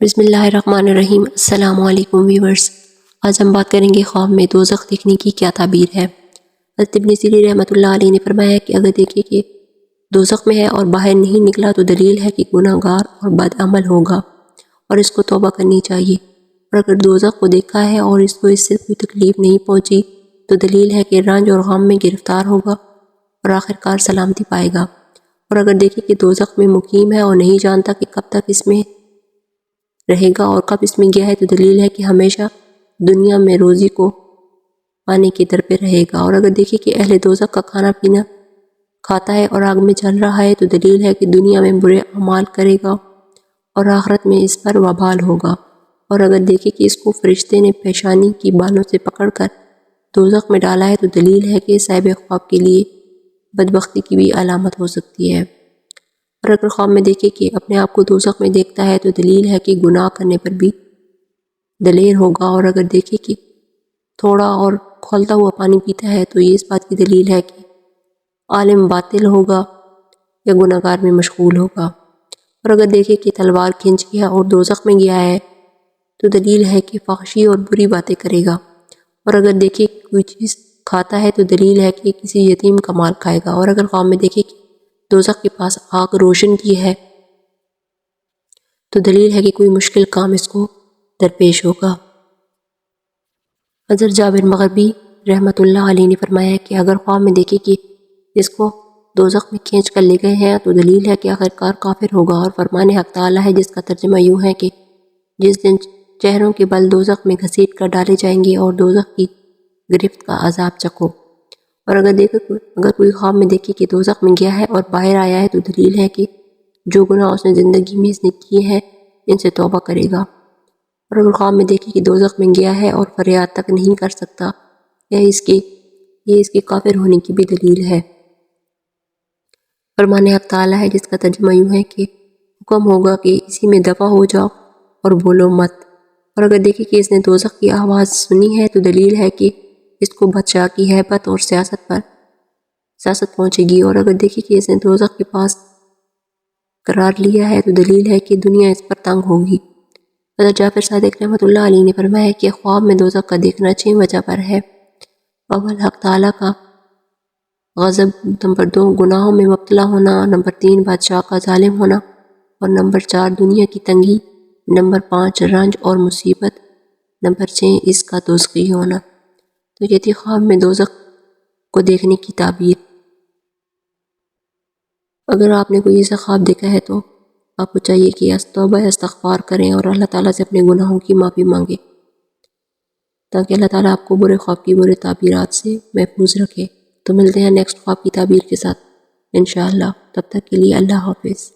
بسم اللہ الرحمن الرحیم۔ السلام علیکم ویورز، آج ہم بات کریں گے خواب میں دوزخ دیکھنے کی کیا تعبیر ہے۔ حضرت ابن سیرین رحمۃ اللہ علیہ نے فرمایا کہ اگر دیکھے کہ دوزخ میں ہے اور باہر نہیں نکلا تو دلیل ہے کہ گناہ گار اور بد عمل ہوگا اور اس کو توبہ کرنی چاہیے، اور اگر دوزخ کو دیکھا ہے اور اس کو اس سے کوئی تکلیف نہیں پہنچی تو دلیل ہے کہ رنج اور غم میں گرفتار ہوگا اور آخرکار سلامتی پائے گا، اور اگر دیکھے کہ دوزخ میں مقیم ہے اور نہیں جانتا کہ کب تک اس میں رہے گا اور کب اس میں گیا ہے تو دلیل ہے کہ ہمیشہ دنیا میں روزی کو پانے کی در پہ رہے گا، اور اگر دیکھے کہ اہل دوزخ کا کھانا پینا کھاتا ہے اور آگ میں جل رہا ہے تو دلیل ہے کہ دنیا میں برے اعمال کرے گا اور آخرت میں اس پر وبال ہوگا، اور اگر دیکھے کہ اس کو فرشتے نے پیشانی کی بالوں سے پکڑ کر دوزخ میں ڈالا ہے تو دلیل ہے کہ صاحب خواب کے لیے بدبختی کی بھی علامت ہو سکتی ہے، اور اگر خواب میں دیکھے کہ اپنے آپ کو دوزخ میں دیکھتا ہے تو دلیل ہے کہ گناہ کرنے پر بھی دلیر ہوگا، اور اگر دیکھے کہ تھوڑا اور کھولتا ہوا پانی پیتا ہے تو یہ اس بات کی دلیل ہے کہ عالم باطل ہوگا یا گناہ گار میں مشغول ہوگا، اور اگر دیکھے کہ تلوار کھینچ گیا اور دوزخ میں گیا ہے تو دلیل ہے کہ فحشی اور بری باتیں کرے گا، اور اگر دیکھے کہ کوئی چیز کھاتا ہے تو دلیل ہے کہ کسی یتیم کا مال کھائے گا، اور اگر خواب میں دیکھے کہ دوزخ کے پاس آگ روشن کی ہے تو دلیل ہے کہ کوئی مشکل کام اس کو درپیش ہوگا۔ حضرت جابر مغربی رحمۃ اللہ علیہ نے فرمایا کہ اگر خواب میں دیکھے کہ اس کو دوزخ میں کھینچ کر لے گئے ہیں تو دلیل ہے کہ آخرکار کافر ہوگا، اور فرمان حق تعالیٰ ہے جس کا ترجمہ یوں ہے کہ جس دن چہروں کے بل دوزخ میں گھسیٹ کر ڈالے جائیں گے اور دوزخ کی گرفت کا عذاب چکھو، اور اگر کوئی خواب میں دیکھے کہ دوزخ میں گیا ہے اور باہر آیا ہے تو دلیل ہے کہ جو گناہ اس نے زندگی میں اس نے کیے ہیں ان سے توبہ کرے گا، اور اگر خواب میں دیکھے کہ دوزخ میں گیا ہے اور فریاد تک نہیں کر سکتا یا یہ اس کے کافر ہونے کی بھی دلیل ہے۔ فرمان حق تعالیٰ ہے جس کا ترجمہ یوں ہے کہ حکم ہوگا کہ اسی میں دفع ہو جاؤ اور بولو مت، اور اگر دیکھے کہ اس نے دوزخ کی آواز سنی ہے تو دلیل ہے کہ اس کو بادشاہ کی ہیبت اور سیاست پہنچے گی، اور اگر دیکھے کہ اس نے دوزخ کے پاس قرار لیا ہے تو دلیل ہے کہ دنیا اس پر تنگ ہوگی۔ حضرت جعفر صادق رحمۃ اللہ علیہ نے فرمایا کہ خواب میں دوزخ کا دیکھنا 6 وجہ پر ہے۔ اول حق تعالیٰ کا غضب، نمبر 2 گناہوں میں مبتلا ہونا، نمبر 3 بادشاہ کا ظالم ہونا، اور نمبر 4 دنیا کی تنگی، نمبر 5 رنج اور مصیبت، نمبر 6 اس کا دوزخی ہونا۔ تو یہ تھی خواب میں دوزخ کو دیکھنے کی تعبیر۔ اگر آپ نے کوئی ایسا خواب دیکھا ہے تو آپ کو چاہیے کہ توبہ استغفار کریں اور اللہ تعالیٰ سے اپنے گناہوں کی معافی مانگیں تاکہ اللہ تعالیٰ آپ کو برے خواب کی برے تعبیرات سے محفوظ رکھے۔ تو ملتے ہیں نیکسٹ خواب کی تعبیر کے ساتھ انشاءاللہ، تب تک کے لیے اللہ حافظ۔